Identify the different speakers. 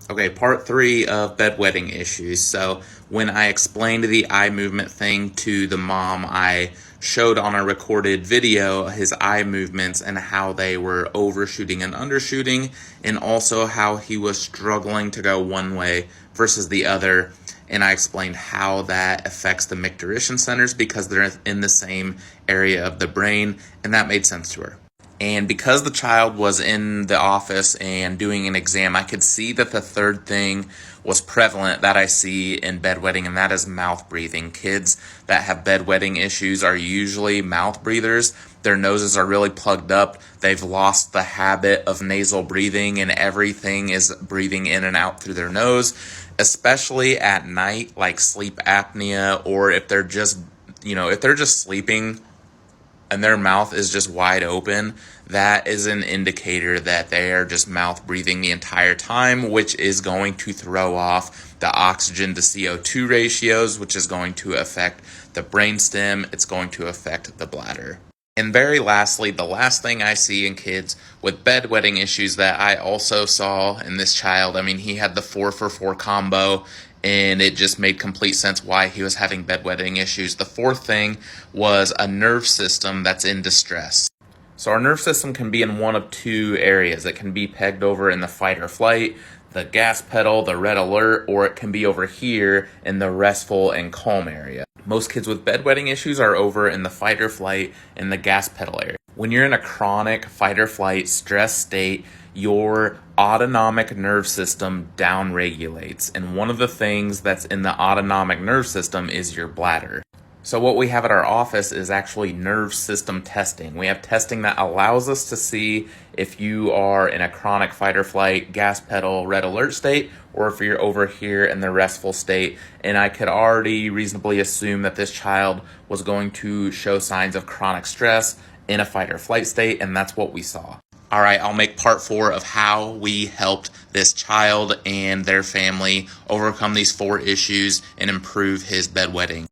Speaker 1: Okay, part three of bedwetting issues. So when I explained the eye movement thing to the mom, I showed on a recorded video his eye movements and how they were overshooting and undershooting, and also how he was struggling to go one way versus the other. And I explained how that affects the micturition centers because they're in the same area of the brain, and that made sense to her. And because the child was in the office and doing an exam, I could see that the third thing was prevalent that I see in bedwetting, and that is mouth breathing. Kids that have bedwetting issues are usually mouth breathers. Their noses are really plugged up. They've lost the habit of nasal breathing, and everything is breathing in and out through their nose, especially at night, like sleep apnea, or if they're just, if they're just sleeping and their mouth is just wide open, that is an indicator that they are just mouth breathing the entire time, which is going to throw off the oxygen to CO2 ratios, which is going to affect the brainstem. It's going to affect the bladder. And very lastly, the last thing I see in kids with bedwetting issues that I also saw in this child, he had the 4-for-4 combo, and it just made complete sense why he was having bedwetting issues. The fourth thing was a nerve system that's in distress. So our nerve system can be in one of two areas. It can be pegged over in the fight or flight, the gas pedal, the red alert, or it can be over here in the restful and calm area. Most kids with bedwetting issues are over in the fight or flight in the gas pedal area. When you're in a chronic fight or flight stress state, your autonomic nerve system downregulates. And one of the things that's in the autonomic nerve system is your bladder. So what we have at our office is actually nerve system testing. We have testing that allows us to see if you are in a chronic fight or flight, gas pedal, red alert state, or if you're over here in the restful state. And I could already reasonably assume that this child was going to show signs of chronic stress in a fight or flight state, and that's what we saw. All right, I'll make part 4 of how we helped this child and their family overcome these 4 issues and improve his bedwetting.